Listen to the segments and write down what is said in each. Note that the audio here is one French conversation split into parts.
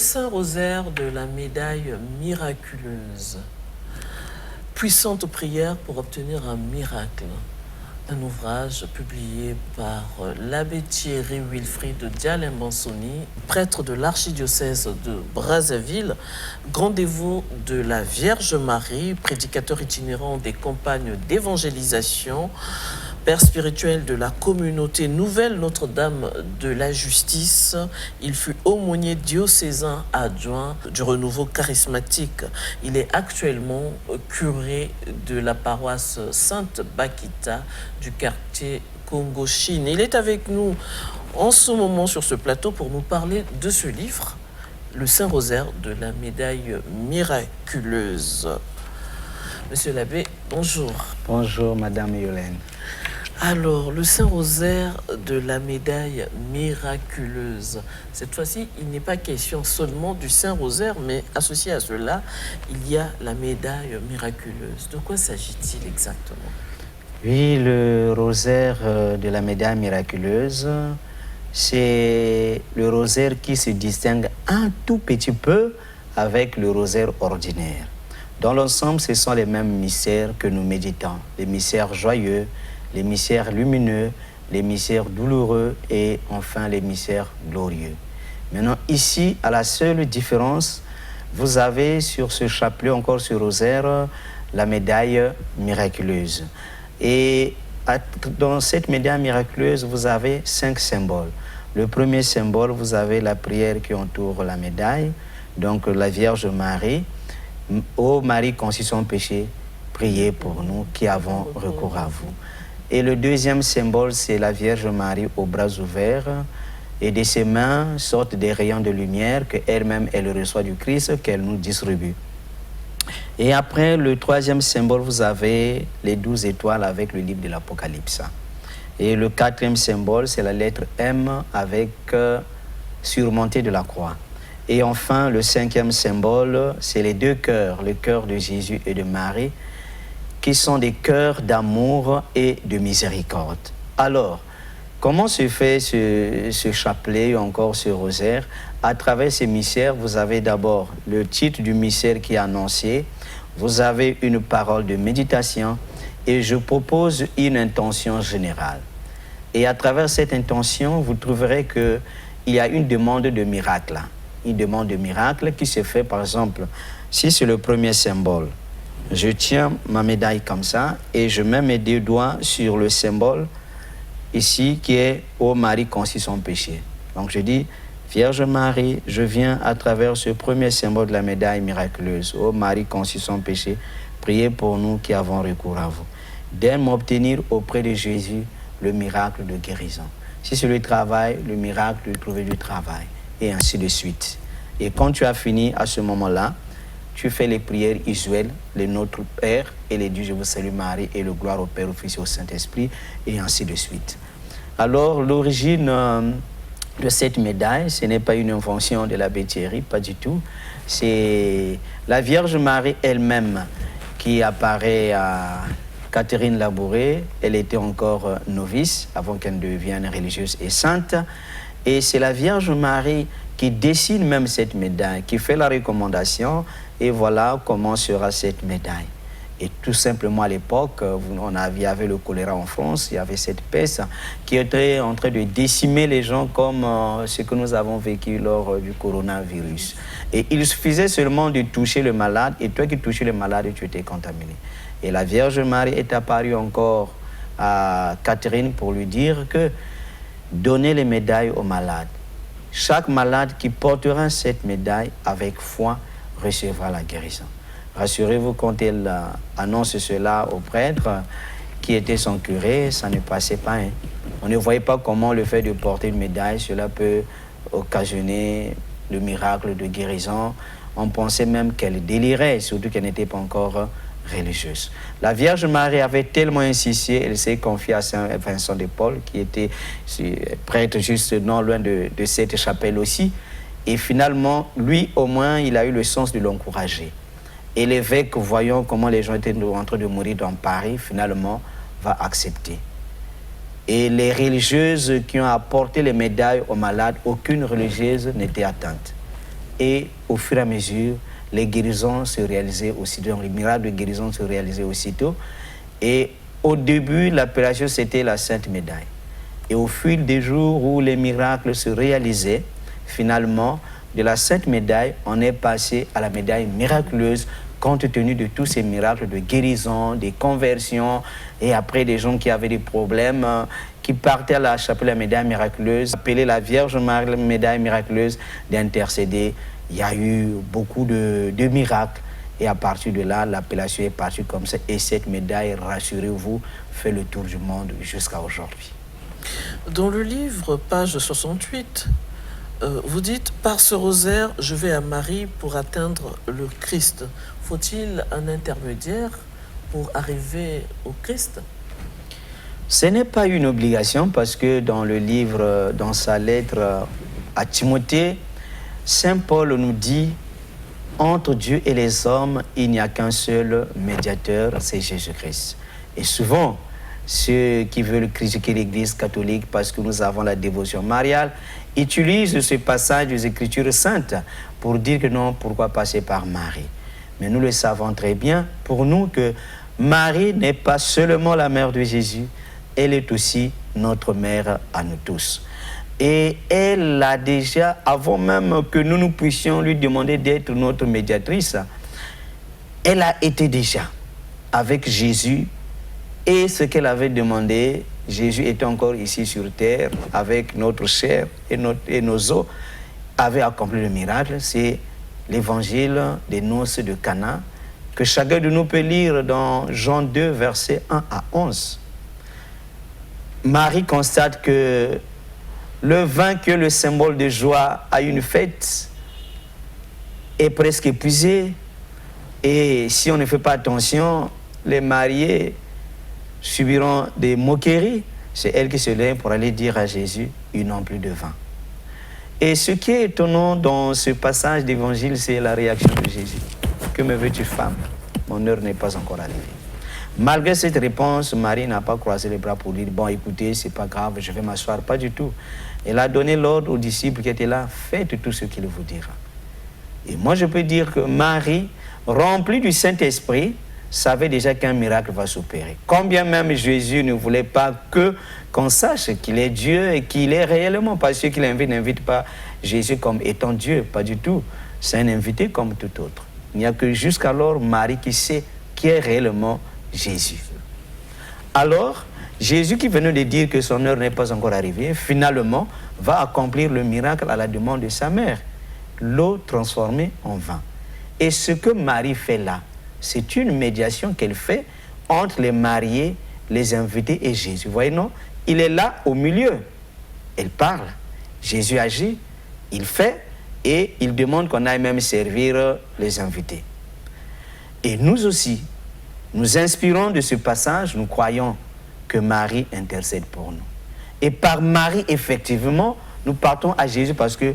Saint-Rosaire de la médaille miraculeuse. Puissante prière pour obtenir un miracle. Un ouvrage publié par l'abbé Thierry Wilfrid Dialem-Bansoni, prêtre de l'archidiocèse de Brazzaville, grand dévot de la Vierge Marie, prédicateur itinérant des campagnes d'évangélisation, père spirituel de la communauté Nouvelle Notre-Dame de la Justice. Il fut aumônier diocésain adjoint du renouveau charismatique. Il est actuellement curé de la paroisse Sainte-Bakita du quartier Congo-Chine. Il est avec nous en ce moment sur ce plateau pour nous parler de ce livre, Le Saint-Rosaire de la médaille miraculeuse. Monsieur l'abbé, bonjour. Bonjour, Madame Yolène. Alors, le Saint-Rosaire de la médaille miraculeuse. Cette fois-ci, il n'est pas question seulement du Saint-Rosaire, mais associé à cela, il y a la médaille miraculeuse. De quoi s'agit-il exactement? Oui, le rosaire de la médaille miraculeuse, c'est le rosaire qui se distingue un tout petit peu avec le rosaire ordinaire. Dans l'ensemble, ce sont les mêmes mystères que nous méditons, les mystères joyeux, les mystères lumineux, les mystères douloureux et enfin les mystères glorieux. Maintenant, ici, à la seule différence, vous avez sur ce chapelet, encore ce rosaire, la médaille miraculeuse. Et dans cette médaille miraculeuse, vous avez 5 symboles. Le premier symbole, vous avez la prière qui entoure la médaille, donc la Vierge Marie. Ô Marie conçue sans péché, priez pour nous qui avons recours à vous. Et le deuxième symbole, c'est la Vierge Marie aux bras ouverts. Et de ses mains sortent des rayons de lumière qu'elle-même, elle reçoit du Christ, qu'elle nous distribue. Et après, le troisième symbole, vous avez les 12 étoiles avec le livre de l'Apocalypse. Et le quatrième symbole, c'est la lettre M avec surmontée de la croix. Et enfin, le cinquième symbole, c'est les 2 cœurs, le cœur de Jésus et de Marie, qui sont des cœurs d'amour et de miséricorde. Alors, comment se fait ce chapelet ou encore ce rosaire? À travers ces mystères, vous avez d'abord le titre du mystère qui est annoncé, vous avez une parole de méditation et je propose une intention générale. Et à travers cette intention, vous trouverez qu'il y a une demande de miracle. Une demande de miracle qui se fait, par exemple, si c'est le premier symbole, je tiens ma médaille comme ça et je mets mes 2 doigts sur le symbole ici qui est « Ô Marie conçue sans péché ». Donc je dis « Vierge Marie, je viens à travers ce premier symbole de la médaille miraculeuse. Ô Marie conçue sans péché, priez pour nous qui avons recours à vous. D'aide m'obtenir auprès de Jésus le miracle de guérison. Si c'est le travail, le miracle de trouver du travail. Et ainsi de suite. Et quand tu as fini à ce moment-là, tu fais les prières usuelles, le Notre Père et les Dieu, je vous salue Marie, et le gloire au Père, au Fils et au Saint-Esprit, et ainsi de suite. Alors, l'origine de cette médaille, ce n'est pas une invention de l'abbé Thierry, pas du tout. C'est la Vierge Marie elle-même qui apparaît à Catherine Labouré. Elle était encore novice avant qu'elle devienne religieuse et sainte. Et c'est la Vierge Marie qui dessine même cette médaille, qui fait la recommandation, et voilà comment sera cette médaille. Et tout simplement à l'époque, il y avait le choléra en France, il y avait cette peste qui était en train de décimer les gens comme ce que nous avons vécu lors du coronavirus. Et il suffisait seulement de toucher le malade, et toi qui touchais le malade, tu étais contaminé. Et la Vierge Marie est apparue encore à Catherine pour lui dire que donnez les médailles aux malades. Chaque malade qui portera cette médaille avec foi recevra la guérison. Rassurez-vous, quand elle annonce cela au prêtre qui était son curé, ça ne passait pas. Hein. On ne voyait pas comment le fait de porter une médaille, cela peut occasionner le miracle de guérison. On pensait même qu'elle délirait, surtout qu'elle n'était pas encore religieuse. La Vierge Marie avait tellement insisté, elle s'est confiée à Saint Vincent de Paul, qui était prêtre juste non loin de cette chapelle aussi. Et finalement, lui, au moins, il a eu le sens de l'encourager. Et l'évêque, voyant comment les gens étaient en train de mourir dans Paris, finalement, va accepter. Et les religieuses qui ont apporté les médailles aux malades, aucune religieuse n'était atteinte. Et au fur et à mesure, les guérisons se réalisaient aussitôt, donc les miracles de guérison se réalisaient aussitôt. Et au début, l'appellation, c'était la Sainte Médaille. Et au fil des jours où les miracles se réalisaient, finalement, de la Sainte Médaille, on est passé à la médaille miraculeuse, compte tenu de tous ces miracles de guérison, des conversions, et après des gens qui avaient des problèmes, qui partaient à la chapelle de la médaille miraculeuse, appeler la Vierge Marie, médaille miraculeuse, d'intercéder. Il y a eu beaucoup de miracles. Et à partir de là, l'appellation est partie comme ça. Et cette médaille, rassurez-vous, fait le tour du monde jusqu'à aujourd'hui. Dans le livre, page 68, vous dites « Par ce rosaire, je vais à Marie pour atteindre le Christ ». Faut-il un intermédiaire pour arriver au Christ? Ce n'est pas une obligation parce que dans le livre, dans sa lettre à Timothée, Saint Paul nous dit « Entre Dieu et les hommes, il n'y a qu'un seul médiateur, c'est Jésus-Christ ». Et souvent, ceux qui veulent critiquer l'Église catholique parce que nous avons la dévotion mariale utilisent ce passage des Écritures saintes pour dire que non, pourquoi passer par Marie? Mais nous le savons très bien, pour nous, que Marie n'est pas seulement la mère de Jésus, elle est aussi notre mère à nous tous. Et elle a déjà, avant même que nous puissions lui demander d'être notre médiatrice, elle a été déjà avec Jésus. Et ce qu'elle avait demandé, Jésus était encore ici sur terre, avec notre chair et nos os, avait accompli le miracle. C'est l'évangile des noces de Cana, que chacun de nous peut lire dans Jean 2, versets 1 à 11. Marie constate que le vin, que le symbole de joie à une fête, est presque épuisé. Et si on ne fait pas attention, les mariés subiront des moqueries. C'est elle qui se lève pour aller dire à Jésus, ils n'ont plus de vin. Et ce qui est étonnant dans ce passage d'évangile, c'est la réaction de Jésus. Que me veux-tu, femme? Mon heure n'est pas encore arrivée. Malgré cette réponse, Marie n'a pas croisé les bras pour dire, bon, écoutez, c'est pas grave, je vais m'asseoir. Pas du tout. Elle a donné l'ordre aux disciples qui étaient là, faites tout ce qu'il vous dira. Et moi, je peux dire que Marie, remplie du Saint-Esprit, savait déjà qu'un miracle va s'opérer. Combien même Jésus ne voulait pas qu'on sache qu'il est Dieu et qu'il est réellement, parce que qu'il n'invite pas Jésus comme étant Dieu, pas du tout. C'est un invité comme tout autre. Il n'y a que jusqu'alors Marie qui sait qui est réellement Jésus. Alors, Jésus qui venait de dire que son heure n'est pas encore arrivée, finalement va accomplir le miracle à la demande de sa mère. L'eau transformée en vin. Et ce que Marie fait là, c'est une médiation qu'elle fait entre les mariés, les invités et Jésus. Vous voyez, non? Il est là au milieu. Elle parle. Jésus agit, il fait, et il demande qu'on aille même servir les invités. Et nous aussi, nous inspirons de ce passage, nous croyons que Marie intercède pour nous. Et par Marie, effectivement, nous partons à Jésus parce que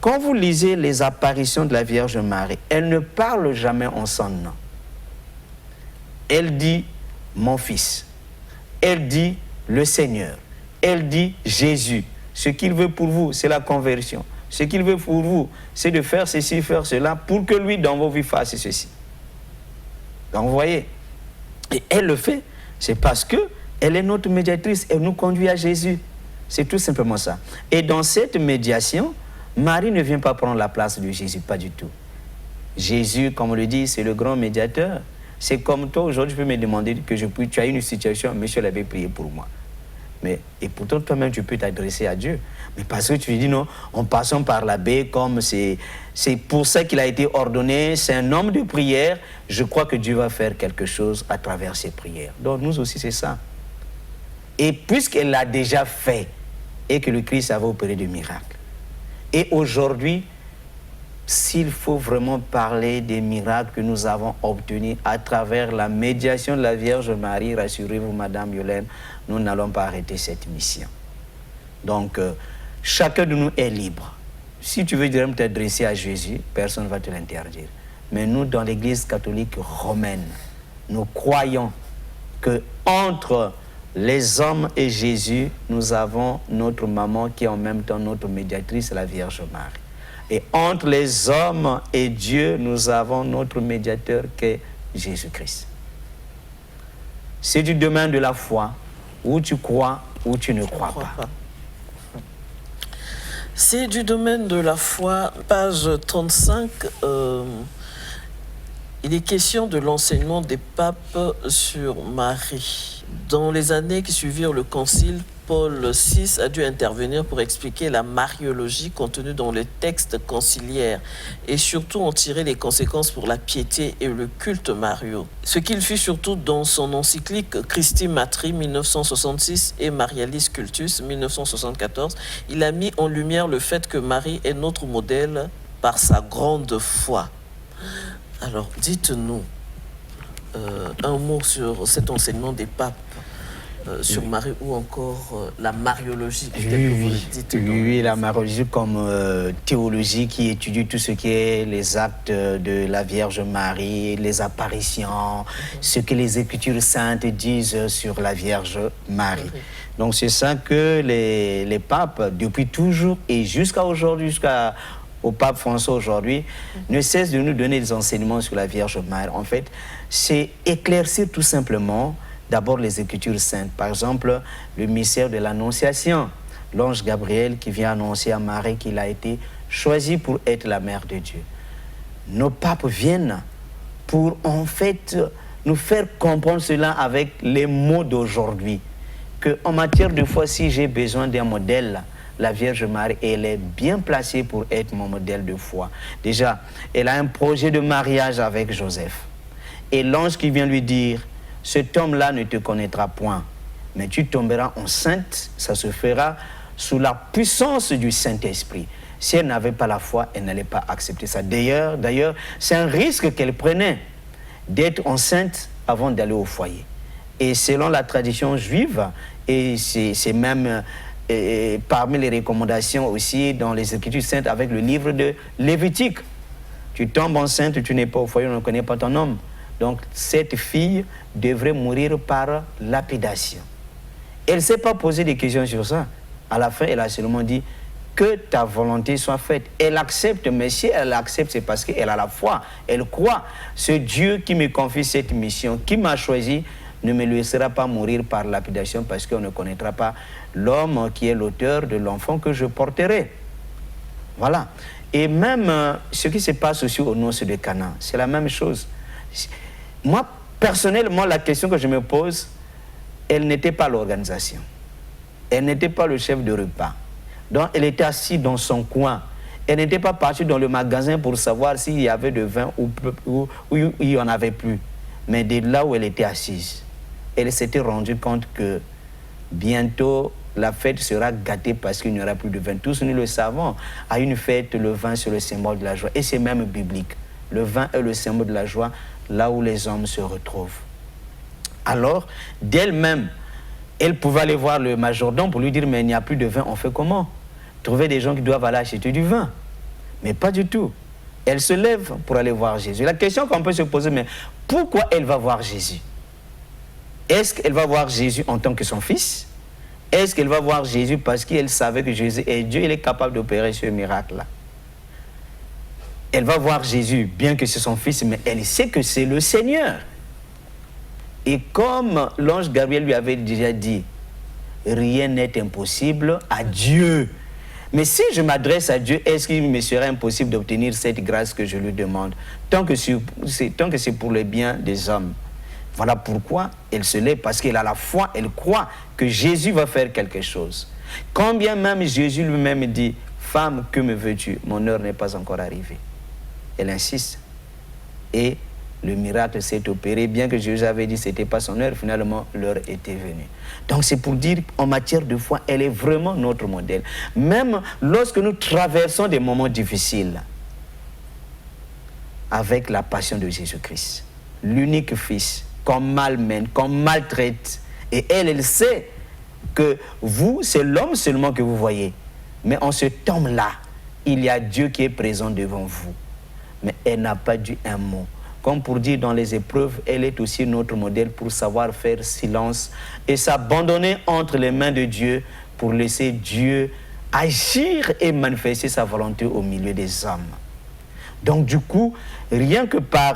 quand vous lisez les apparitions de la Vierge Marie, elle ne parle jamais en son nom. Elle dit « mon fils ». Elle dit « le Seigneur ». Elle dit « Jésus ». Ce qu'il veut pour vous, c'est la conversion. Ce qu'il veut pour vous, c'est de faire ceci, faire cela, pour que lui, dans vos vies, fasse ceci. Donc vous voyez, et elle le fait, c'est parce qu'elle est notre médiatrice, elle nous conduit à Jésus. C'est tout simplement ça. Et dans cette médiation, Marie ne vient pas prendre la place de Jésus, pas du tout. Jésus, comme on le dit, c'est le grand médiateur. C'est comme toi, aujourd'hui, je peux me demander que tu as une situation, monsieur l'avait prié pour moi. Et pourtant, toi-même, tu peux t'adresser à Dieu. Mais parce que tu dis non, en passant par l'abbé, comme c'est pour ça qu'il a été ordonné, c'est un homme de prière, je crois que Dieu va faire quelque chose à travers ses prières. Donc nous aussi, c'est ça. Et puisqu'elle l'a déjà fait, et que le Christ avait opéré de miracles. Et aujourd'hui, s'il faut vraiment parler des miracles que nous avons obtenus à travers la médiation de la Vierge Marie, rassurez-vous, Madame Yolène, nous n'allons pas arrêter cette mission. Donc, chacun de nous est libre. Si tu veux directement t'adresser à Jésus, personne ne va te l'interdire. Mais nous, dans l'Église catholique romaine, nous croyons que entre les hommes et Jésus, nous avons notre maman qui est en même temps notre médiatrice, la Vierge Marie. Et entre les hommes et Dieu, nous avons notre médiateur qui est Jésus-Christ. C'est du domaine de la foi, où tu crois ou tu ne crois pas. C'est du domaine de la foi, page 35. Il est question de l'enseignement des papes sur Marie. Dans les années qui suivirent le concile, Paul VI a dû intervenir pour expliquer la mariologie contenue dans les textes conciliaires et surtout en tirer les conséquences pour la piété et le culte mariaux. Ce qu'il fit surtout dans son encyclique Christi Matri 1966 et Marialis Cultus 1974, il a mis en lumière le fait que Marie est notre modèle par sa grande foi. Alors, dites-nous un mot sur cet enseignement des papes sur Marie ou encore la mariologie. Oui, la mariologie comme théologie qui étudie tout ce qui est les actes de la Vierge Marie, les apparitions, ce que les Écritures saintes disent sur la Vierge Marie. Donc c'est ça que les papes, depuis toujours et jusqu'à aujourd'hui, au pape François aujourd'hui, ne cesse de nous donner des enseignements sur la Vierge Marie. En fait, c'est éclaircir tout simplement d'abord les Écritures saintes. Par exemple, le mystère de l'Annonciation. L'ange Gabriel qui vient annoncer à Marie qu'il a été choisi pour être la mère de Dieu. Nos papes viennent pour en fait nous faire comprendre cela avec les mots d'aujourd'hui. Qu'en matière de foi, si j'ai besoin d'un modèle, la Vierge Marie, elle est bien placée pour être mon modèle de foi. Déjà, elle a un projet de mariage avec Joseph. Et l'ange qui vient lui dire, cet homme-là ne te connaîtra point, mais tu tomberas enceinte, ça se fera sous la puissance du Saint-Esprit. Si elle n'avait pas la foi, elle n'allait pas accepter ça. D'ailleurs, c'est un risque qu'elle prenait d'être enceinte avant d'aller au foyer. Et selon la tradition juive, et c'est même parmi les recommandations aussi dans les Écritures saintes avec le livre de Lévitique. Tu tombes enceinte, tu n'es pas au foyer, on ne connaît pas ton homme. Donc cette fille devrait mourir par lapidation. Elle ne s'est pas posé des questions sur ça. À la fin, elle a seulement dit que ta volonté soit faite. Elle accepte, mais si elle accepte, c'est parce qu'elle a la foi. Elle croit. Ce Dieu qui me confie cette mission, qui m'a choisi, ne me laissera pas mourir par lapidation parce qu'on ne connaîtra pas l'homme qui est l'auteur de l'enfant que je porterai. Voilà. Et même ce qui se passe aussi aux noces de Cana, c'est la même chose. Moi, personnellement, la question que je me pose, elle n'était pas l'organisation. Elle n'était pas le chef de repas. Donc, elle était assise dans son coin. Elle n'était pas partie dans le magasin pour savoir s'il y avait de vin ou il n'y en avait plus. Mais de là où elle était assise, elle s'était rendue compte que bientôt, la fête sera gâtée parce qu'il n'y aura plus de vin. Tous nous le savons. À une fête, le vin, c'est le symbole de la joie. Et c'est même biblique. Le vin est le symbole de la joie, là où les hommes se retrouvent. Alors, d'elle-même, elle pouvait aller voir le majordome pour lui dire, mais il n'y a plus de vin, on fait comment? Trouver des gens qui doivent aller acheter du vin. Mais pas du tout. Elle se lève pour aller voir Jésus. La question qu'on peut se poser, mais pourquoi elle va voir Jésus? Est-ce qu'elle va voir Jésus en tant que son fils? Est-ce qu'elle va voir Jésus parce qu'elle savait que Jésus est Dieu, il est capable d'opérer ce miracle-là? Elle va voir Jésus, bien que c'est son fils, mais elle sait que c'est le Seigneur. Et comme l'ange Gabriel lui avait déjà dit, rien n'est impossible à Dieu. Mais si je m'adresse à Dieu, est-ce qu'il me serait impossible d'obtenir cette grâce que je lui demande, tant que c'est pour le bien des hommes? Voilà pourquoi elle se lève, parce qu'elle a la foi, elle croit que Jésus va faire quelque chose. Quand bien même Jésus lui-même dit, femme, que me veux-tu? Mon heure n'est pas encore arrivée. Elle insiste. Et le miracle s'est opéré, bien que Jésus avait dit que ce n'était pas son heure, finalement l'heure était venue. Donc c'est pour dire, en matière de foi, elle est vraiment notre modèle. Même lorsque nous traversons des moments difficiles, avec la passion de Jésus-Christ, l'unique Fils, qu'on malmène, qu'on maltraite, et elle sait que vous, c'est l'homme seulement que vous voyez. Mais en ce temps-là, il y a Dieu qui est présent devant vous. Mais elle n'a pas dit un mot. Comme pour dire dans les épreuves, elle est aussi notre modèle pour savoir faire silence et s'abandonner entre les mains de Dieu pour laisser Dieu agir et manifester sa volonté au milieu des hommes. Donc du coup, rien que par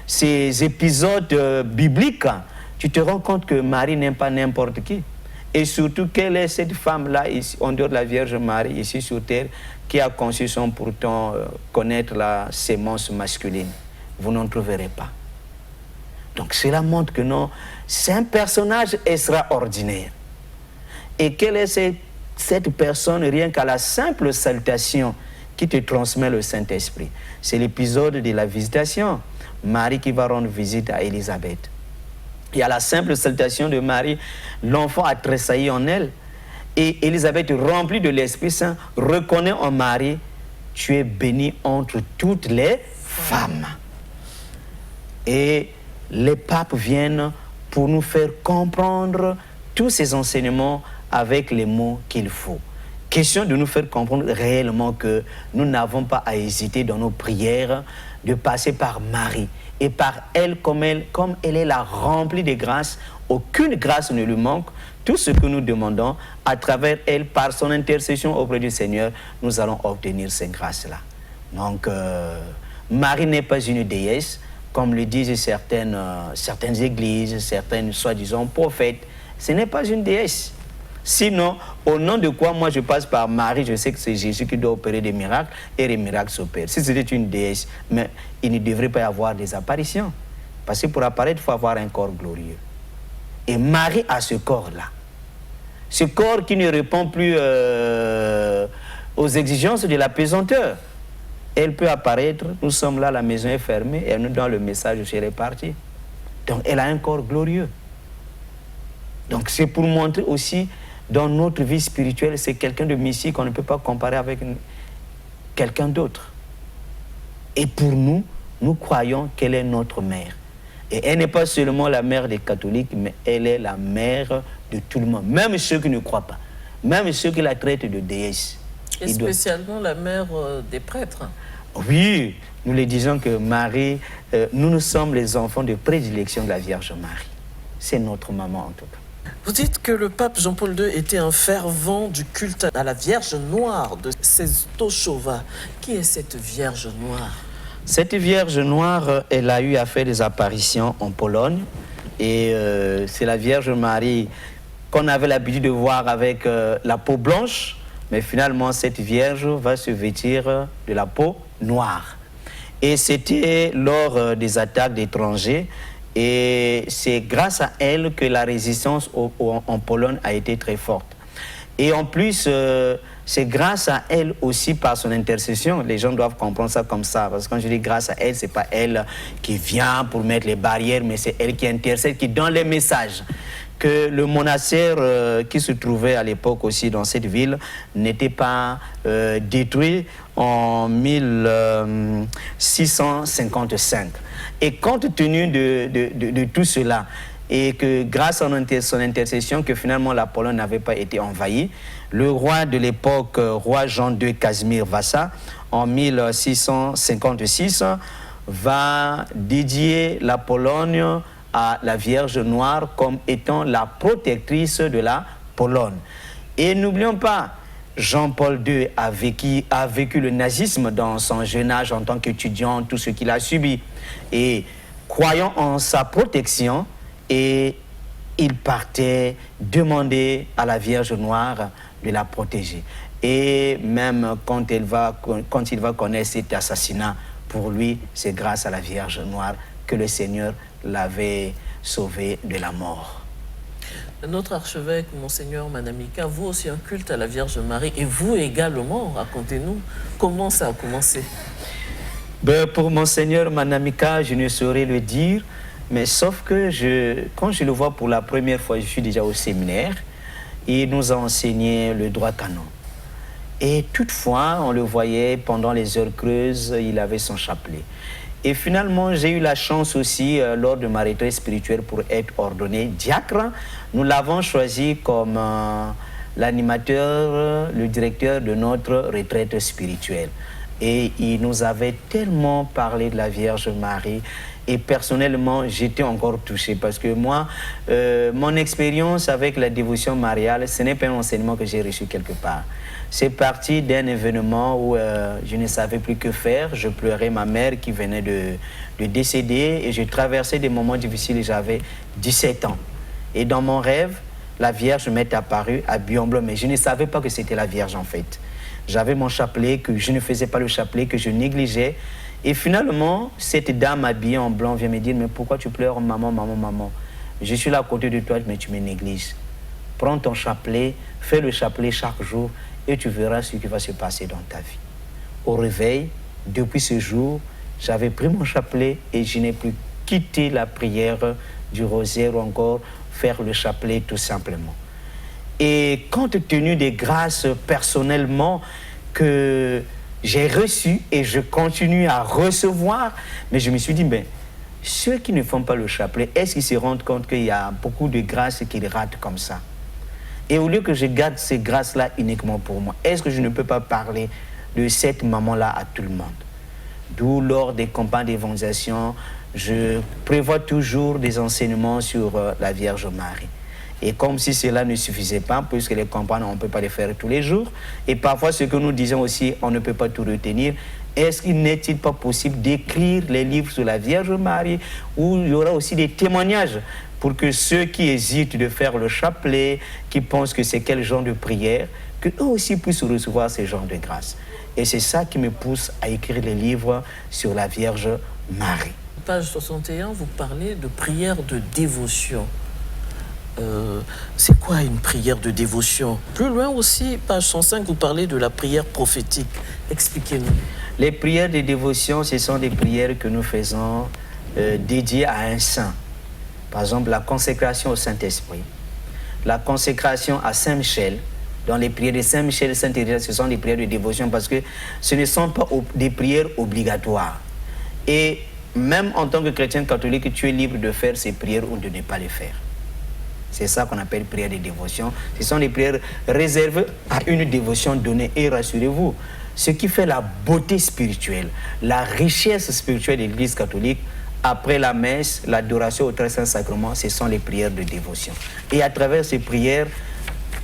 ces épisodes bibliques, tu te rends compte que Marie n'est pas n'importe qui. Et surtout, quelle est cette femme-là, en dehors de la Vierge Marie, ici sur terre, qui a conçu sans pourtant connaître la sémence masculine? Vous n'en trouverez pas. Donc cela montre que non, c'est un personnage extraordinaire. Et quelle est cette personne, rien qu'à la simple salutation qui te transmet le Saint-Esprit? C'est l'épisode de la visitation. Marie qui va rendre visite à Élisabeth. Et à la simple salutation de Marie, l'enfant a tressailli en elle. Et Élisabeth, remplie de l'Esprit Saint, reconnaît en Marie, tu es bénie entre toutes les femmes. Et les papes viennent pour nous faire comprendre tous ces enseignements avec les mots qu'il faut. Question de nous faire comprendre réellement que nous n'avons pas à hésiter dans nos prières de passer par Marie. Et par elle, comme elle est la remplie de grâce, aucune grâce ne lui manque. Tout ce que nous demandons, à travers elle, par son intercession auprès du Seigneur, nous allons obtenir ces grâces-là. Donc, Marie n'est pas une déesse, comme le disent certaines églises, certaines soi-disant prophètes. Ce n'est pas une déesse. Sinon, au nom de quoi moi je passe par Marie, je sais que c'est Jésus qui doit opérer des miracles et les miracles s'opèrent. Si c'était une déesse, mais il ne devrait pas y avoir des apparitions. Parce que pour apparaître, il faut avoir un corps glorieux. Et Marie a ce corps-là. Ce corps qui ne répond plus aux exigences de la pesanteur. Elle peut apparaître, nous sommes là, la maison est fermée, et elle nous donne le message, je serai parti. Donc elle a un corps glorieux. Donc c'est pour montrer aussi, dans notre vie spirituelle, c'est quelqu'un de mystique qu'on ne peut pas comparer avec quelqu'un d'autre. Et pour nous, nous croyons qu'elle est notre mère. Et elle n'est pas seulement la mère des catholiques, mais elle est la mère de tout le monde. Même ceux qui ne croient pas. Même ceux qui la traitent de déesse. Et spécialement la mère des prêtres. Oui, nous les disons que Marie, nous sommes les enfants de prédilection de la Vierge Marie. C'est notre maman en tout cas. Vous dites que le pape Jean-Paul II était un fervent du culte à la Vierge Noire de Częstochowa. Qui est cette Vierge Noire? Cette Vierge Noire, elle a eu à faire des apparitions en Pologne. Et c'est la Vierge Marie qu'on avait l'habitude de voir avec la peau blanche. Mais finalement, cette Vierge va se vêtir de la peau noire. Et c'était lors des attaques d'étrangers. Et c'est grâce à elle que la résistance en Pologne a été très forte. Et en plus, c'est grâce à elle aussi, par son intercession, les gens doivent comprendre ça comme ça. Parce que quand je dis grâce à elle, ce n'est pas elle qui vient pour mettre les barrières, mais c'est elle qui intercède, qui donne les messages. Que le monastère qui se trouvait à l'époque aussi dans cette ville n'était pas détruit en 1655. Et compte tenu de tout cela, et que grâce à son intercession, que finalement la Pologne n'avait pas été envahie, le roi de l'époque, roi Jean II Casimir Wassa, en 1656, va dédier la Pologne à la Vierge Noire comme étant la protectrice de la Pologne. Et n'oublions pas, Jean-Paul II a vécu le nazisme dans son jeune âge en tant qu'étudiant, tout ce qu'il a subi. Et croyant en sa protection, et il partait demander à la Vierge Noire de la protéger. Et même quand il va connaître cet assassinat, pour lui, c'est grâce à la Vierge Noire que le Seigneur l'avait sauvé de la mort. Notre archevêque, Monseigneur Manamika, vous aussi un culte à la Vierge Marie, et vous également, racontez-nous comment ça a commencé. Pour Monseigneur Manamika, je ne saurais le dire, mais sauf que quand je le vois pour la première fois, je suis déjà au séminaire, il nous a enseigné le droit canon. Et toutefois, on le voyait pendant les heures creuses, il avait son chapelet. Et finalement, j'ai eu la chance aussi, lors de ma retraite spirituelle, pour être ordonné diacre. Nous l'avons choisi comme l'animateur, le directeur de notre retraite spirituelle. Et il nous avait tellement parlé de la Vierge Marie. Et personnellement, j'étais encore touché parce que moi, mon expérience avec la dévotion mariale, ce n'est pas un enseignement que j'ai reçu quelque part. C'est parti d'un événement où je ne savais plus que faire. Je pleurais ma mère qui venait de décéder et je traversais des moments difficiles et j'avais 17 ans. Et dans mon rêve, la Vierge m'est apparue à Biomblon, mais je ne savais pas que c'était la Vierge en fait. J'avais mon chapelet, que je ne faisais pas le chapelet, que je négligeais. Et finalement, cette dame habillée en blanc vient me dire, mais pourquoi tu pleures, maman, maman, maman? Je suis là à côté de toi, mais tu me négliges. Prends ton chapelet, fais le chapelet chaque jour et tu verras ce qui va se passer dans ta vie. Au réveil, depuis ce jour, j'avais pris mon chapelet et je n'ai plus quitté la prière du rosaire ou encore faire le chapelet tout simplement. Et compte tenu des grâces personnellement que j'ai reçues et je continue à recevoir, mais je me suis dit, ben, ceux qui ne font pas le chapelet, est-ce qu'ils se rendent compte qu'il y a beaucoup de grâces qu'ils ratent comme ça? Et au lieu que je garde ces grâces-là uniquement pour moi, est-ce que je ne peux pas parler de cette maman-là à tout le monde? D'où, lors des campagnes d'évangélisation, je prévois toujours des enseignements sur la Vierge Marie. Et comme si cela ne suffisait pas, puisque les campagnes, on ne peut pas les faire tous les jours, et parfois ce que nous disons aussi, on ne peut pas tout retenir, est-ce qu'il n'est-il pas possible d'écrire les livres sur la Vierge Marie, où il y aura aussi des témoignages pour que ceux qui hésitent de faire le chapelet, qui pensent que c'est quel genre de prière, qu'eux aussi puissent recevoir ce genre de grâce. Et c'est ça qui me pousse à écrire les livres sur la Vierge Marie. Page 61, vous parlez de prière de dévotion. C'est quoi une prière de dévotion? Plus loin aussi, page 105, vous parlez de la prière prophétique. Expliquez-nous. Les prières de dévotion, ce sont des prières que nous faisons dédiées à un saint. Par exemple, la consécration au Saint-Esprit, la consécration à Saint-Michel. Dans les prières de Saint-Michel et Saint-Thérèse, ce sont des prières de dévotion parce que ce ne sont pas des prières obligatoires. Et même en tant que chrétien catholique, tu es libre de faire ces prières ou de ne pas les faire. C'est ça qu'on appelle prière de dévotion. Ce sont des prières réservées à une dévotion donnée. Et rassurez-vous, ce qui fait la beauté spirituelle, la richesse spirituelle de l'Église catholique, après la messe, l'adoration au très saint sacrement, ce sont les prières de dévotion. Et à travers ces prières,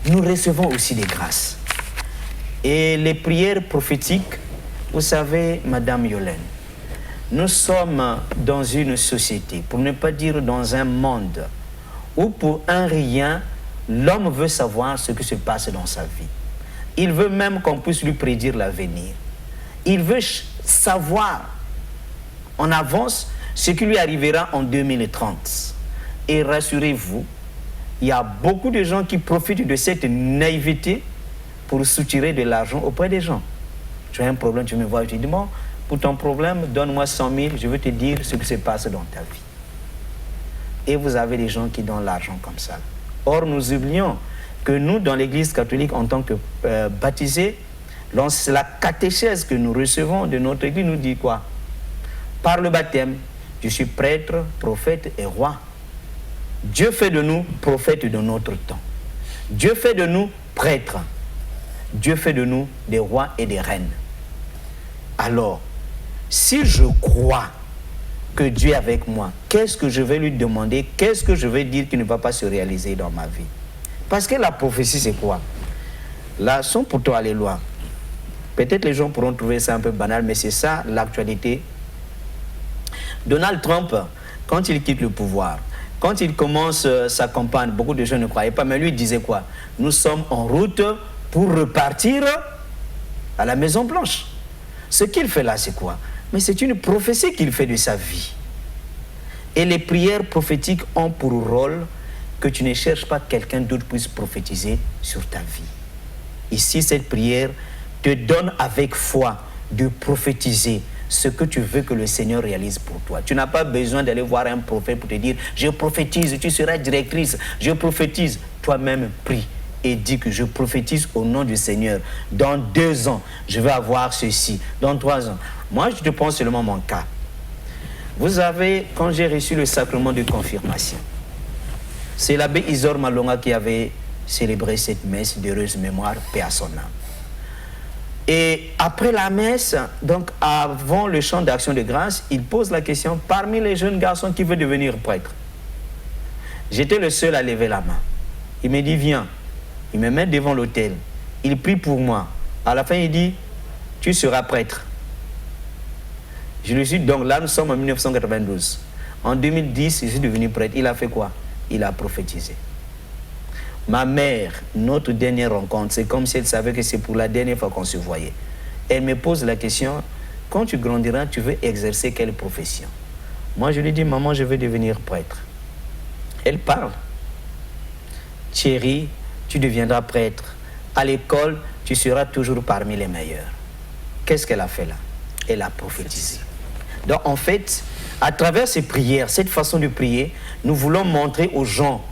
nous recevons aussi des grâces. Et les prières prophétiques, vous savez, Madame Yolène, nous sommes dans une société, pour ne pas dire dans un monde, où pour un rien, l'homme veut savoir ce qui se passe dans sa vie. Il veut même qu'on puisse lui prédire l'avenir. Il veut savoir en avance ce qui lui arrivera en 2030. Et rassurez-vous, il y a beaucoup de gens qui profitent de cette naïveté pour soutirer de l'argent auprès des gens. Tu as un problème, tu me vois, je te dis, bon, pour ton problème, donne-moi 100 000, je veux te dire ce qui se passe dans ta vie. Et vous avez des gens qui donnent l'argent comme ça. Or, nous oublions que nous, dans l'Église catholique, en tant que baptisés, la catéchèse que nous recevons de notre Église nous dit quoi? Par le baptême, je suis prêtre, prophète et roi. Dieu fait de nous prophètes de notre temps. Dieu fait de nous prêtres. Dieu fait de nous des rois et des reines. Alors, si je crois que Dieu est avec moi, qu'est-ce que je vais lui demander? Qu'est-ce que je vais dire qui ne va pas se réaliser dans ma vie? Parce que la prophétie, c'est quoi? Là, sans pourtant aller loin. Peut-être les gens pourront trouver ça un peu banal, mais c'est ça l'actualité. Donald Trump, quand il quitte le pouvoir, quand il commence sa campagne, beaucoup de gens ne croyaient pas, mais lui il disait quoi? Nous sommes en route pour repartir à la Maison Blanche. Ce qu'il fait là, c'est quoi? Mais c'est une prophétie qu'il fait de sa vie. Et les prières prophétiques ont pour rôle que tu ne cherches pas que quelqu'un d'autre puisse prophétiser sur ta vie. Ici, cette prière te donne avec foi de prophétiser ce que tu veux que le Seigneur réalise pour toi. Tu n'as pas besoin d'aller voir un prophète pour te dire « Je prophétise, tu seras directrice, je prophétise ». Toi-même, prie et dis que je prophétise au nom du Seigneur. Dans 2 ans, je vais avoir ceci. Dans 3 ans. Moi, je te pense seulement mon cas. Vous avez, quand j'ai reçu le sacrement de confirmation, c'est l'abbé Isor Malonga qui avait célébré cette messe d'heureuse mémoire, paix à son âme. Et après la messe, donc avant le chant d'action de grâce, il pose la question, parmi les jeunes garçons qui veut devenir prêtre. J'étais le seul à lever la main. Il me dit, viens. Il me met devant l'autel. Il prie pour moi. À la fin, il dit, tu seras prêtre. Je le suis, donc là, nous sommes en 1992. En 2010, je suis devenu prêtre. Il a fait quoi? Il a prophétisé. Ma mère, notre dernière rencontre, c'est comme si elle savait que c'est pour la dernière fois qu'on se voyait. Elle me pose la question, quand tu grandiras, tu veux exercer quelle profession? Moi, je lui dis, maman, je veux devenir prêtre. Elle parle. Thierry, tu deviendras prêtre. À l'école, tu seras toujours parmi les meilleurs. Qu'est-ce qu'elle a fait là? Elle a prophétisé. Donc, en fait, à travers ces prières, cette façon de prier, nous voulons montrer aux gens,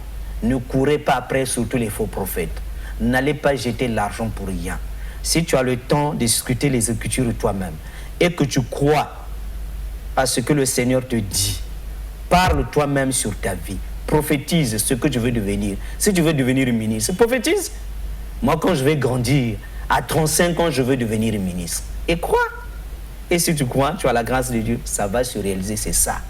ne courez pas après surtout les faux prophètes. N'allez pas jeter l'argent pour rien. Si tu as le temps de scruter les Écritures toi-même et que tu crois à ce que le Seigneur te dit, parle toi-même sur ta vie. Prophétise ce que tu veux devenir. Si tu veux devenir ministre, prophétise. Moi, quand je vais grandir, à 35 ans, je veux devenir ministre. Et crois. Et si tu crois, tu as la grâce de Dieu, ça va se réaliser, c'est ça.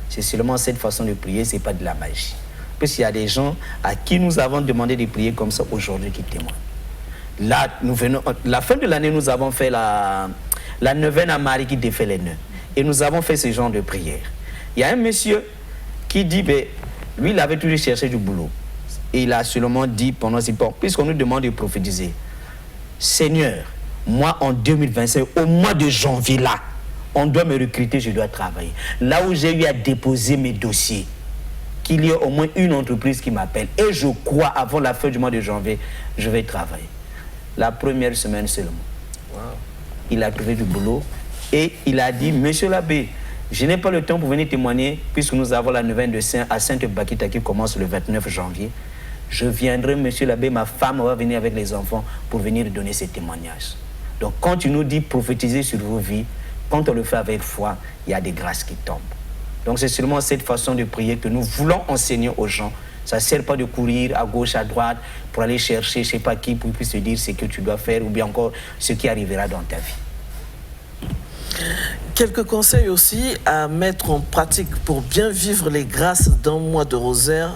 C'est seulement cette façon de prier, ce n'est pas de la magie. Puisqu'il y a des gens à qui nous avons demandé de prier comme ça aujourd'hui qui témoignent. Là, nous venons, la fin de l'année, nous avons fait la neuvaine à Marie qui défait les nœuds. Et nous avons fait ce genre de prière. Il y a un monsieur qui dit, ben, lui, il avait toujours cherché du boulot. Et il a seulement dit pendant ce temps, puisqu'on nous demande de prophétiser, Seigneur, moi en 2025, au mois de janvier là, on doit me recruter, je dois travailler. Là où j'ai eu à déposer mes dossiers, qu'il y ait au moins une entreprise qui m'appelle. Et je crois, avant la fin du mois de janvier, je vais travailler. La première semaine seulement. Wow. Il a trouvé du boulot et il a dit, monsieur l'abbé, je n'ai pas le temps pour venir témoigner, puisque nous avons la neuvaine de Saint à Sainte-Bakita qui commence le 29 janvier. Je viendrai, monsieur l'abbé, ma femme va venir avec les enfants pour venir donner ces témoignages. Donc quand tu nous dis prophétiser sur vos vies, quand on le fait avec foi, il y a des grâces qui tombent. Donc c'est seulement cette façon de prier que nous voulons enseigner aux gens. Ça ne sert pas de courir à gauche, à droite, pour aller chercher je ne sais pas qui, pour puisse te dire ce que tu dois faire, ou bien encore ce qui arrivera dans ta vie. Quelques conseils aussi à mettre en pratique pour bien vivre les grâces d'un mois de rosaire.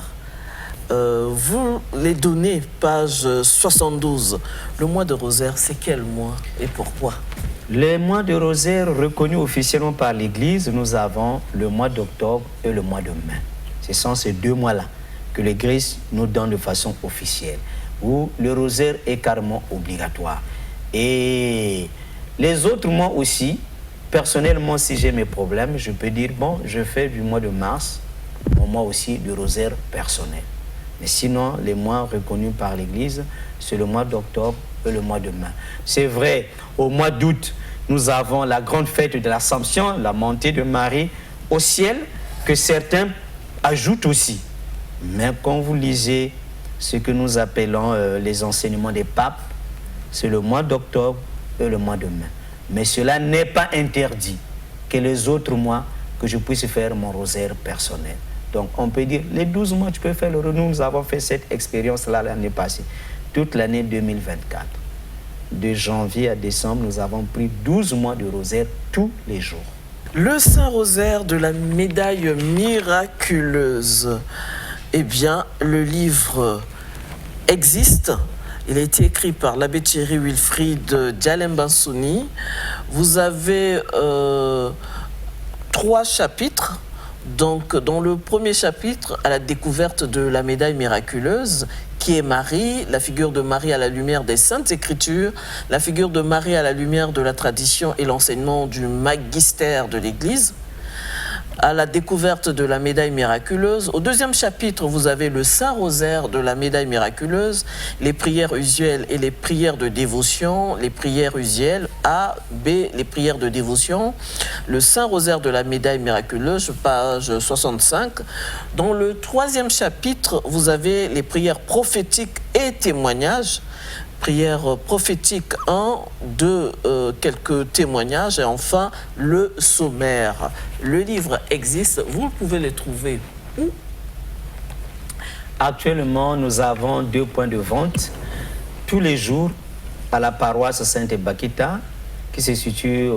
Vous les donnez, page 72. Le mois de rosaire, c'est quel mois et pourquoi? Les mois de rosaire reconnus officiellement par l'Église, nous avons le mois d'octobre et le mois de mai. Ce sont ces deux mois-là que l'Église nous donne de façon officielle, où le rosaire est carrément obligatoire. Et les autres mois aussi, personnellement, si j'ai mes problèmes, je peux dire, bon, je fais du mois de mars, mon mois aussi de rosaire personnel. Mais sinon, les mois reconnus par l'Église, c'est le mois d'octobre et le mois de mai. C'est vrai, au mois d'août, nous avons la grande fête de l'Assomption, la montée de Marie au ciel, que certains ajoutent aussi. Mais quand vous lisez ce que nous appelons les enseignements des papes, c'est le mois d'octobre et le mois de mai. Mais cela n'est pas interdit que les autres mois, que je puisse faire mon rosaire personnel. Donc on peut dire, les 12 mois, tu peux faire le rosaire. Nous avons fait cette expérience-là l'année passée, toute l'année 2024. De janvier à décembre, nous avons pris 12 mois de rosaire tous les jours. Le Saint-Rosaire de la médaille miraculeuse. Eh bien, le livre existe. Il a été écrit par l'abbé Thierry Wilfried Dialembansouni. Vous avez 3 chapitres. Donc, dans le premier chapitre, à la découverte de la médaille miraculeuse, qui est Marie, la figure de Marie à la lumière des Saintes Écritures, la figure de Marie à la lumière de la tradition et l'enseignement du magistère de l'Église, à la découverte de la médaille miraculeuse. Au deuxième chapitre, vous avez le Saint-Rosaire de la médaille miraculeuse, les prières usuelles et les prières de dévotion, les prières usuelles, A, B, les prières de dévotion, le Saint-Rosaire de la médaille miraculeuse, page 65. Dans le troisième chapitre, vous avez les prières prophétiques et témoignages. Prière prophétique 1, 2, quelques témoignages et enfin le sommaire. Le livre existe, vous pouvez le trouver où? Actuellement, nous avons 2 points de vente tous les jours à la paroisse Sainte-Bakita, qui se situe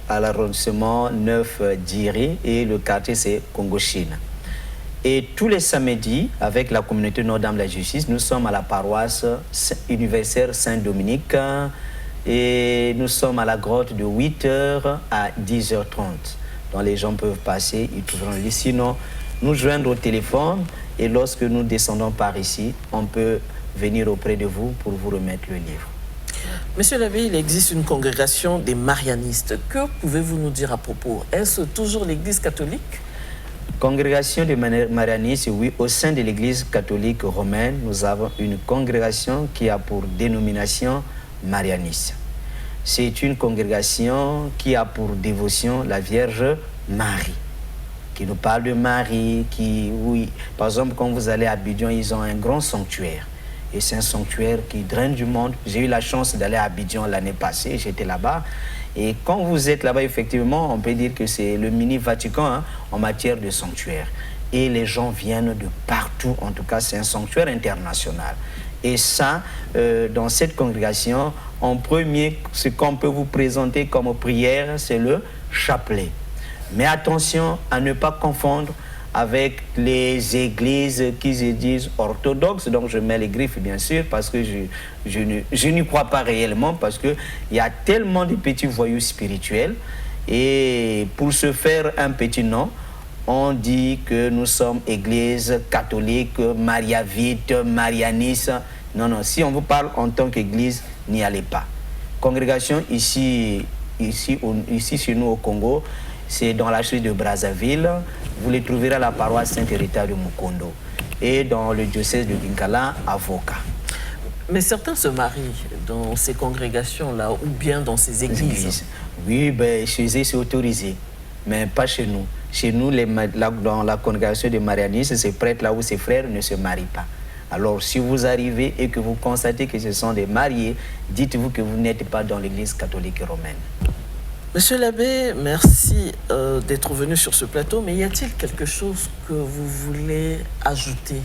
à l'arrondissement 9 d'Iri, et le quartier c'est Congo-Chine. Et tous les samedis, avec la communauté Notre-Dame de la Justice, nous sommes à la paroisse universitaire Saint-Dominique et nous sommes à la grotte de 8h à 10h30. Donc les gens peuvent passer, ils trouveront le lit. Sinon, nous joindre au téléphone et lorsque nous descendons par ici, on peut venir auprès de vous pour vous remettre le livre. Monsieur l'abbé, il existe une congrégation des marianistes. Que pouvez-vous nous dire à propos? Est-ce toujours l'Église catholique? Congrégation des marianistes, oui. Au sein de l'Église catholique romaine, nous avons une congrégation qui a pour dénomination marianiste. C'est une congrégation qui a pour dévotion la Vierge Marie, qui nous parle de Marie, oui. Par exemple, quand vous allez à Abidjan, ils ont un grand sanctuaire. Et c'est un sanctuaire qui draine du monde. J'ai eu la chance d'aller à Abidjan l'année passée, j'étais là-bas. Et quand vous êtes là-bas, effectivement, on peut dire que c'est le mini-Vatican en matière de sanctuaire. Et les gens viennent de partout, en tout cas c'est un sanctuaire international. Et ça, dans cette congrégation, en premier, ce qu'on peut vous présenter comme prière, c'est le chapelet. Mais attention à ne pas confondre avec les églises qui se disent orthodoxes, donc je mets les griffes bien sûr, parce que je n'y crois pas réellement, parce qu'il y a tellement de petits voyous spirituels, et pour se faire un petit nom, on dit que nous sommes église catholique, mariavite, marianiste. Non, non, si on vous parle en tant qu'église, n'y allez pas. Congrégation ici chez nous au Congo, c'est dans la chute de Brazzaville. Vous les trouverez à la paroisse Saint-Hérita de Mukondo et dans le diocèse de Ginkala à Voka. Mais certains se marient dans ces congrégations-là ou bien dans ces églises. Oui, ben, chez eux, c'est autorisé, mais pas chez nous. Chez nous, dans la congrégation des marianistes, ces prêtres-là ou ces frères ne se marient pas. Alors, si vous arrivez et que vous constatez que ce sont des mariés, dites-vous que vous n'êtes pas dans l'église catholique romaine. Monsieur l'abbé, merci d'être venu sur ce plateau, mais y a-t-il quelque chose que vous voulez ajouter?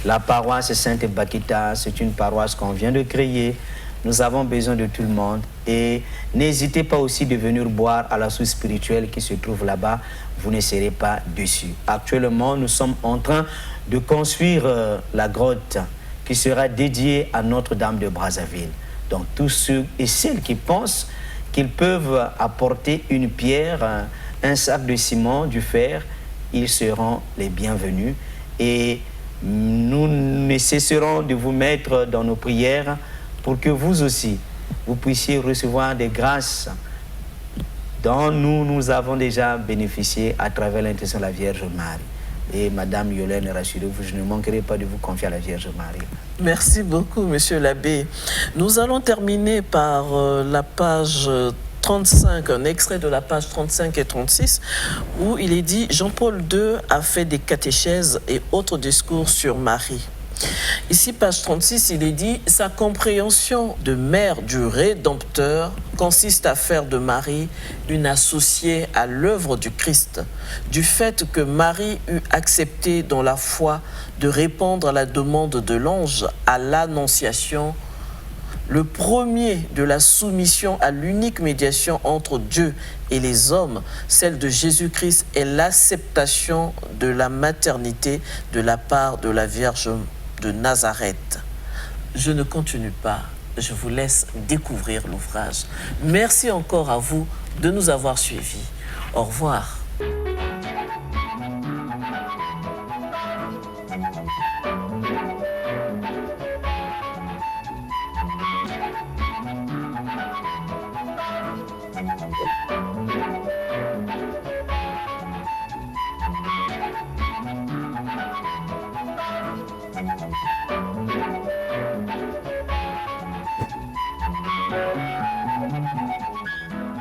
La paroisse Sainte-Bakita, c'est une paroisse qu'on vient de créer. Nous avons besoin de tout le monde et n'hésitez pas aussi de venir boire à la source spirituelle qui se trouve là-bas. Vous ne serez pas déçus. Actuellement, nous sommes en train de construire la grotte qui sera dédiée à Notre-Dame de Brazzaville. Donc tous ceux et celles qui pensent qu'ils peuvent apporter une pierre, un sac de ciment, du fer, ils seront les bienvenus. Et nous ne cesserons de vous mettre dans nos prières pour que vous aussi, vous puissiez recevoir des grâces dont nous avons déjà bénéficié à travers l'intercession de la Vierge Marie. Et Madame Yolène, rassurez-vous, je ne manquerai pas de vous confier à la Vierge Marie. Merci beaucoup, Monsieur l'abbé. Nous allons terminer par la page 35, un extrait de la page 35 et 36, où il est dit « Jean-Paul II a fait des catéchèses et autres discours sur Marie ». Ici, page 36, il est dit « Sa compréhension de mère du Rédempteur consiste à faire de Marie une associée à l'œuvre du Christ, du fait que Marie eut accepté dans la foi de répondre à la demande de l'ange à l'Annonciation, le premier de la soumission à l'unique médiation entre Dieu et les hommes, celle de Jésus-Christ, est l'acceptation de la maternité de la part de la Vierge de Nazareth. » Je ne continue pas, je vous laisse découvrir l'ouvrage. Merci encore à vous de nous avoir suivis. Au revoir.